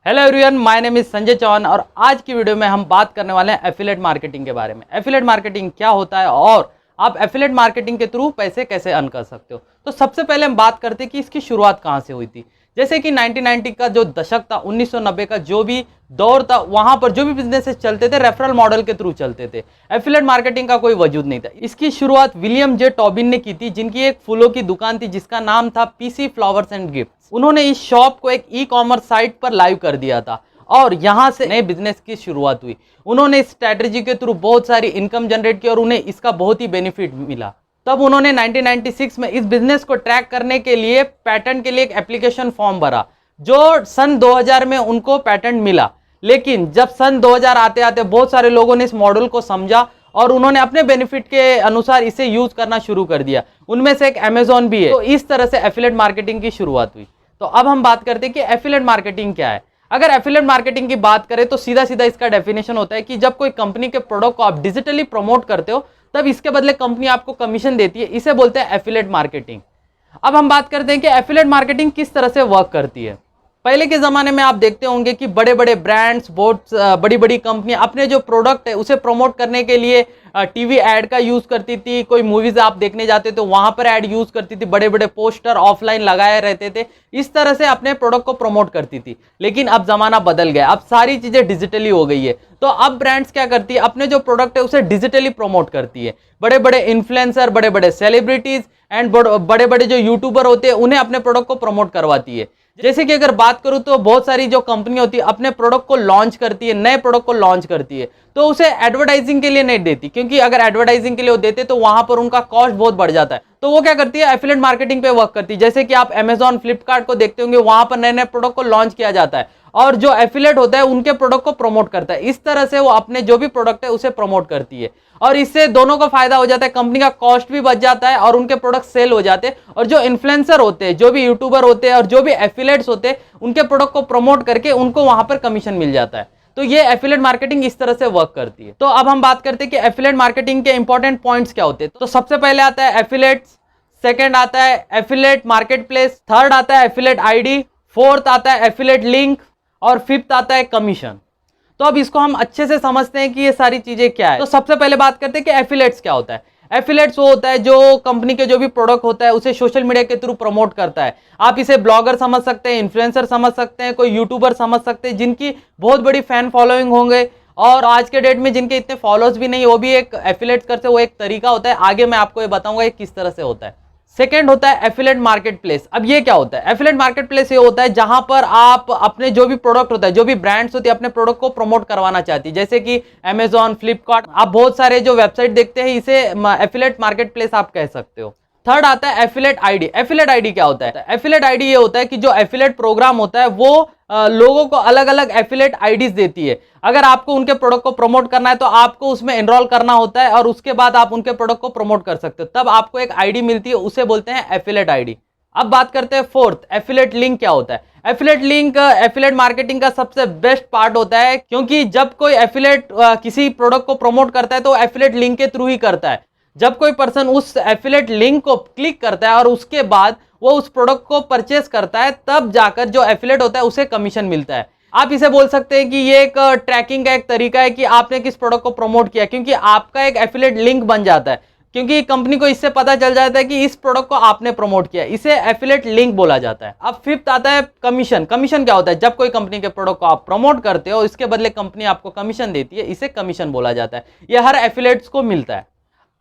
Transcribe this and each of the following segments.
Hello everyone, my name is Sanjay Chauhan और आज की वीडियो में हम बात करने वाले हैं एफिलिएट मार्केटिंग के बारे में। एफिलिएट मार्केटिंग क्या होता है और आप एफिलिएट मार्केटिंग के थ्रू पैसे कैसे अर्न कर सकते हो। तो सबसे पहले हम बात करते हैं कि इसकी शुरुआत कहाँ से हुई थी। जैसे कि 1990 का जो दशक था, 1990 का जो भी दौर था, वहां पर जो भी बिजनेसेस चलते थे रेफरल मॉडल के थ्रू चलते थे। एफिलिएट मार्केटिंग का कोई वजूद नहीं था। इसकी शुरुआत विलियम जे टॉबिन ने की थी, जिनकी एक फूलों की दुकान थी जिसका नाम था पीसी फ्लावर्स एंड गिफ्ट्स। उन्होंने इस शॉप को एक ई कॉमर्स साइट पर लाइव कर दिया था और यहां से नए बिजनेस की शुरुआत हुई। उन्होंने इस स्ट्रैटेजी के थ्रू बहुत सारी इनकम जनरेट की और उन्हें इसका बहुत ही बेनिफिट मिला। तब उन्होंने 1996 में इस बिजनेस को ट्रैक करने के लिए पैटेंट के लिए एक एप्लीकेशन फॉर्म भरा, जो सन 2000 में उनको पैटेंट मिला। लेकिन जब सन 2000 आते आते बहुत सारे लोगों ने इस मॉडल को समझा और उन्होंने अपने बेनिफिट के अनुसार इसे यूज करना शुरू कर दिया। उनमें से एक अमेजॉन भी है। तो इस तरह से एफिलिएट मार्केटिंग की शुरुआत हुई। तो अब हम बात करते हैं कि एफिलिएट मार्केटिंग क्या है। अगर एफिलिएट मार्केटिंग की बात करें तो सीधा सीधा इसका डेफिनेशन होता है कि जब कोई कंपनी के प्रोडक्ट को आप डिजिटली प्रमोट करते हो तब इसके बदले कंपनी आपको कमीशन देती है। इसे बोलते हैं एफिलिएट मार्केटिंग। अब हम बात करते हैं कि एफिलिएट मार्केटिंग किस तरह से वर्क करती है। पहले के ज़माने में आप देखते होंगे कि बड़े बड़े ब्रांड्स, बहुत बड़ी बड़ी कंपनियां अपने जो प्रोडक्ट है उसे प्रमोट करने के लिए टीवी ऐड का यूज़ करती थी। कोई मूवीज़ आप देखने जाते तो वहां पर ऐड यूज़ करती थी। बड़े बड़े पोस्टर ऑफलाइन लगाए रहते थे। इस तरह से अपने प्रोडक्ट को प्रमोट करती थी। लेकिन अब ज़माना बदल गया, अब सारी चीज़ें डिजिटली हो गई है। तो अब ब्रांड्स क्या करती है, अपने जो प्रोडक्ट है उसे डिजिटली प्रमोट करती है। बड़े बड़े इन्फ्लुएंसर, बड़े बड़े सेलिब्रिटीज़ एंड बड़े बड़े जो यूट्यूबर होते हैं उन्हें अपने प्रोडक्ट को प्रमोट करवाती है। जैसे कि अगर बात करूं तो बहुत सारी जो कंपनी होती है अपने प्रोडक्ट को लॉन्च करती है, नए प्रोडक्ट को लॉन्च करती है, तो उसे एडवर्टाइजिंग के लिए नहीं देती, क्योंकि अगर एडवर्टाइजिंग के लिए वो देते तो वहां पर उनका कॉस्ट बहुत बढ़ जाता है। तो वो क्या करती है, एफिलिएट मार्केटिंग पे वर्क करती है। जैसे कि आप अमेजॉन, फ्लिपकार्ट को देखते होंगे, वहां पर नए नए प्रोडक्ट को लॉन्च किया जाता है और जो एफिलिएट होता है उनके प्रोडक्ट को प्रमोट करता है। इस तरह से वो अपने जो भी प्रोडक्ट है उसे प्रमोट करती है और इससे दोनों को फायदा हो जाता है। कंपनी का कॉस्ट भी बच जाता है और उनके प्रोडक्ट सेल हो जाते हैं। और जो इन्फ्लुएंसर होते हैं, जो भी यूट्यूबर होते हैं और जो भी एफिलिएट्स होते हैं, उनके प्रोडक्ट को प्रमोट करके उनको वहां पर कमीशन मिल जाता है। तो ये एफिलिएट मार्केटिंग इस तरह से वर्क करती है। तो अब हम बात करते हैं कि एफिलिएट मार्केटिंग के इंपॉर्टेंट पॉइंट्स क्या होते हैं। तो सबसे पहले आता है एफिलिएट्स, सेकंड आता है एफिलिएट मार्केट प्लेस, थर्ड आता है एफिलिएट आईडी, फोर्थ आता है एफिलिएट लिंक और फिफ्थ आता है कमीशन। तो अब इसको हम अच्छे से समझते हैं कि ये सारी चीजें क्या है। तो सबसे पहले बात करते हैं कि एफिलिएट्स क्या होता है। एफिलिएट्स वो होता है जो कंपनी के जो भी प्रोडक्ट होता है उसे सोशल मीडिया के थ्रू प्रमोट करता है। आप इसे ब्लॉगर समझ सकते हैं, इन्फ्लुएंसर समझ सकते हैं, कोई यूट्यूबर समझ सकते हैं जिनकी बहुत बड़ी फैन फॉलोइंग होंगे और आज के डेट में जिनके इतने फॉलोअर्स भी नहीं, वो भी एक एफिलिएट्स करते, वो एक तरीका होता है। आगे मैं आपको ये बताऊंगा किस तरह से होता है। सेकेंड होता है एफिलिएट मार्केट प्लेस। अब ये क्या होता है, एफिलिएट मार्केट प्लेस ये होता है जहां पर आप अपने जो भी प्रोडक्ट होता है, जो भी ब्रांड्स होती है, अपने प्रोडक्ट को प्रमोट करवाना चाहती है। जैसे कि अमेजॉन, फ्लिपकार्ट, आप बहुत सारे जो वेबसाइट देखते हैं, इसे एफिलिएट मार्केट प्लेस आप कह सकते हो। थर्ड आता है एफिलिएट आईडी। एफिलिएट आईडी क्या होता है, एफिलिएट आईडी ये होता है कि जो एफिलिएट प्रोग्राम होता है वो लोगों को अलग अलग एफिलिएट आईडीज देती है। अगर आपको उनके प्रोडक्ट को प्रमोट करना है तो आपको उसमें एनरोल करना होता है और उसके बाद आप उनके प्रोडक्ट को प्रमोट कर सकते हो। तब आपको एक आईडी मिलती है, उसे बोलते हैं एफिलिएट आईडी। अब बात करते हैं फोर्थ, एफिलिएट लिंक क्या होता है। एफिलिएट लिंक एफिलिएट मार्केटिंग का सबसे बेस्ट पार्ट होता है, क्योंकि जब कोई एफिलिएट किसी प्रोडक्ट को प्रमोट करता है तो एफिलिएट लिंक के थ्रू ही करता है। जब कोई पर्सन उस एफिलिएट लिंक को क्लिक करता है और उसके बाद वो उस प्रोडक्ट को परचेस करता है, तब जाकर जो एफिलिएट होता है उसे कमीशन मिलता है। आप इसे बोल सकते हैं कि ये एक ट्रैकिंग का एक तरीका है कि आपने किस प्रोडक्ट को प्रमोट किया, क्योंकि आपका एक एफिलिएट लिंक बन जाता है, क्योंकि कंपनी को इससे पता चल जाता है कि इस प्रोडक्ट को आपने प्रमोट किया। इसे एफिलिएट लिंक बोला जाता है। अब फिफ्थ आता है कमीशन। कमीशन क्या होता है, जब कोई कंपनी के प्रोडक्ट को आप प्रमोट करते हो, इसके बदले कंपनी आपको कमीशन देती है, इसे कमीशन बोला जाता है। यह हर एफिलिएट्स को मिलता है।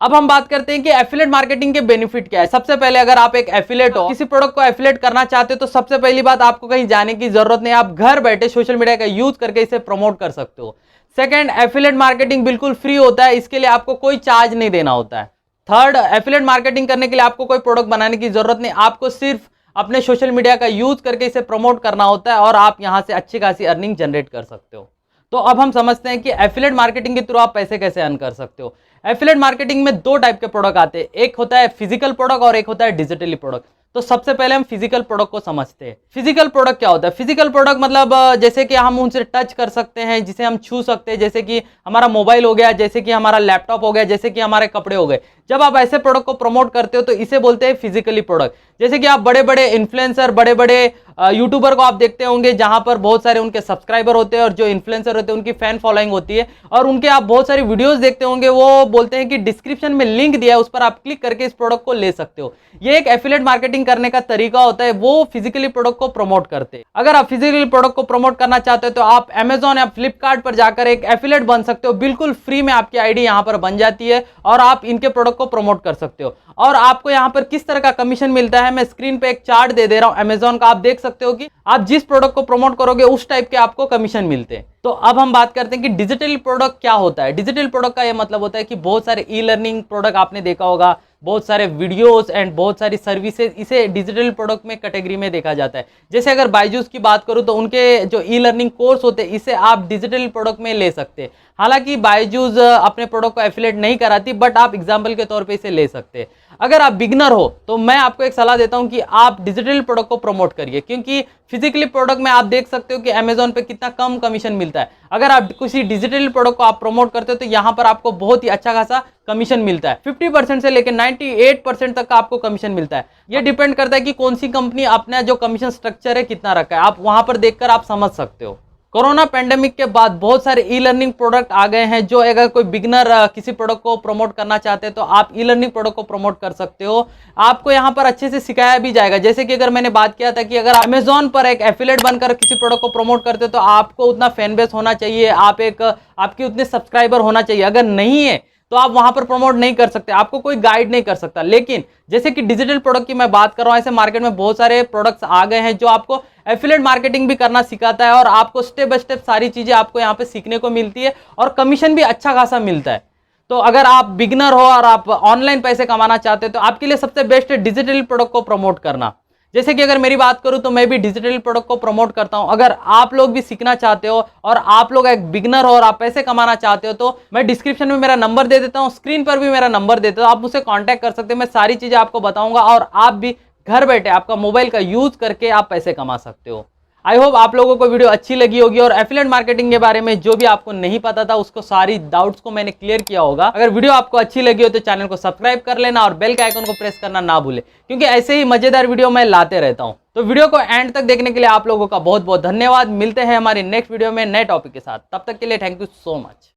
अब हम बात करते हैं कि एफिलिएट मार्केटिंग के बेनिफिट क्या है। सबसे पहले अगर आप एक एफिलिएट हो, किसी प्रोडक्ट को एफिलिएट करना चाहते हो, तो सबसे पहली बात, आपको कहीं जाने की जरूरत नहीं, आप घर बैठे सोशल मीडिया का यूज करके इसे प्रमोट कर सकते हो। सेकंड, एफिलिएट मार्केटिंग बिल्कुल फ्री होता है, इसके लिए आपको कोई चार्ज नहीं देना होता है। थर्ड, एफिलिएट मार्केटिंग करने के लिए आपको कोई प्रोडक्ट बनाने की जरूरत नहीं, आपको सिर्फ अपने सोशल मीडिया का यूज करके इसे प्रमोट करना होता है और आप यहां से अच्छी खासी अर्निंग जनरेट कर सकते हो। तो अब हम समझते हैं कि एफिलिएट मार्केटिंग के थ्रू आप पैसे कैसे अर्न कर सकते हो। एफिलिएट मार्केटिंग में दो टाइप के प्रोडक्ट आते हैं, एक होता है फिजिकल प्रोडक्ट और एक होता है डिजिटली प्रोडक्ट। तो सबसे पहले हम फिजिकल प्रोडक्ट को समझते हैं। फिजिकल प्रोडक्ट क्या होता है, फिजिकल प्रोडक्ट मतलब जैसे कि हम उनसे टच कर सकते हैं, जिसे हम छू सकते हैं, जैसे कि हमारा मोबाइल हो गया, जैसे कि हमारा लैपटॉप हो गया, जैसे कि हमारे कपड़े हो गए। जब आप ऐसे प्रोडक्ट को प्रमोट करते हो तो इसे बोलते हैं फिजिकली प्रोडक्ट। जैसे कि आप बड़े बड़े इन्फ्लुएंसर, बड़े बड़े यूट्यूबर को आप देखते होंगे जहां पर बहुत सारे उनके सब्सक्राइबर होते हैं और जो इन्फ्लुएंसर होते हैं उनकी फैन फॉलोइंग होती है, और उनके आप बहुत सारी वीडियोस देखते होंगे, वो बोलते हैं कि डिस्क्रिप्शन में लिंक दिया है, उस पर आप क्लिक करके इस प्रोडक्ट को ले सकते हो। ये एक एफिलिएट मार्केटिंग करने का तरीका होता है, वो फिजिकली प्रोडक्ट को प्रमोट करते हैं। अगर आप फिजिकली प्रोडक्ट को प्रमोट करना चाहते हो तो आप अमेजॉन या फ्लिपकार्ट पर जाकर एक एफिलिएट बन सकते हो, बिल्कुल फ्री में आपकी आईडी यहां पर बन जाती है और आप इनके प्रोडक्ट को प्रमोट कर सकते हो। और आपको यहां पर किस तरह का कमीशन मिलता है, मैं स्क्रीन पे एक चार्ट दे रहा हूं अमेजॉन का, आप देख सकते हो कि आप जिस प्रोडक्ट को प्रमोट करोगे उस टाइप के आपको कमीशन मिलते हैं। तो अब हम बात करते हैं कि डिजिटल प्रोडक्ट क्या होता है। डिजिटल प्रोडक्ट का यह मतलब होता है कि बहुत सारे ई लर्निंग प्रोडक्ट आपने देखा होगा, बहुत सारे वीडियोस एंड बहुत सारी सर्विसेज, इसे डिजिटल प्रोडक्ट में कैटेगरी में देखा जाता है। जैसे अगर बायजूस की बात करूं तो उनके जो ई लर्निंग कोर्स होते हैं इसे आप डिजिटल प्रोडक्ट में ले सकते हैं। हालांकि बायजूस अपने प्रोडक्ट को एफिलिएट नहीं कराती, बट आप एग्जाम्पल के तौर पे इसे ले सकते हैं। अगर आप बिगनर हो तो मैं आपको एक सलाह देता हूं कि आप डिजिटल प्रोडक्ट को प्रमोट करिए, क्योंकि फिजिकली प्रोडक्ट में आप देख सकते हो कि अमेजॉन पे कितना कम कमीशन मिलता है। अगर आप किसी डिजिटल प्रोडक्ट को आप प्रमोट करते हो तो यहां पर आपको बहुत ही अच्छा खासा कमीशन मिलता है, 50% से लेकर 98% तक का आपको कमीशन मिलता है। ये डिपेंड करता है कि कौन सी कंपनी अपना जो कमीशन स्ट्रक्चर है कितना रखा है, आप वहां पर देखकर आप समझ सकते हो। कोरोना पेंडेमिक के बाद बहुत सारे ई लर्निंग प्रोडक्ट आ गए हैं, जो अगर कोई बिगनर किसी प्रोडक्ट को प्रमोट करना चाहते हैं तो आप ई लर्निंग प्रोडक्ट को प्रमोट कर सकते हो। आपको यहाँ पर अच्छे से सिखाया भी जाएगा। जैसे कि अगर मैंने बात किया था कि अगर अमेजॉन पर एक एफिलिएट बनकर किसी प्रोडक्ट को प्रमोट करते हो तो आपको उतना फैन बेस होना चाहिए, आपके उतने सब्सक्राइबर होना चाहिए। अगर नहीं है तो आप वहां पर प्रमोट नहीं कर सकते, आपको कोई गाइड नहीं कर सकता। लेकिन जैसे कि डिजिटल प्रोडक्ट की मैं बात कर रहा हूं, ऐसे मार्केट में बहुत सारे प्रोडक्ट्स आ गए हैं जो आपको एफिलिएट मार्केटिंग भी करना सिखाता है और आपको स्टेप बाय स्टेप सारी चीजें आपको यहाँ पे सीखने को मिलती है और कमीशन भी अच्छा खासा मिलता है। तो अगर आप बिगनर हो और आप ऑनलाइन पैसे कमाना चाहते हो तो आपके लिए सबसे बेस्ट है डिजिटल प्रोडक्ट को प्रमोट करना। जैसे कि अगर मेरी बात करूं तो मैं भी डिजिटल प्रोडक्ट को प्रमोट करता हूं। अगर आप लोग भी सीखना चाहते हो और आप लोग एक बिगनर हो और आप पैसे कमाना चाहते हो तो मैं डिस्क्रिप्शन में मेरा नंबर दे देता हूं, स्क्रीन पर भी मेरा नंबर देता हूं, आप मुझसे कांटेक्ट कर सकते हैं। मैं सारी चीजें आपको बताऊंगा और आप भी घर बैठे आपका मोबाइल का यूज करके आप पैसे कमा सकते हो। आई होप आप लोगों को वीडियो अच्छी लगी होगी और एफिलिएट मार्केटिंग के बारे में जो भी आपको नहीं पता था उसको सारी डाउट्स को मैंने क्लियर किया होगा। अगर वीडियो आपको अच्छी लगी हो तो चैनल को सब्सक्राइब कर लेना और बेल के आइकन को प्रेस करना ना भूले, क्योंकि ऐसे ही मजेदार वीडियो मैं लाते रहता हूं। तो वीडियो को एंड तक देखने के लिए आप लोगों का बहुत बहुत धन्यवाद। मिलते हैं हमारी नेक्स्ट वीडियो में नए टॉपिक के साथ, तब तक के लिए थैंक यू सो मच।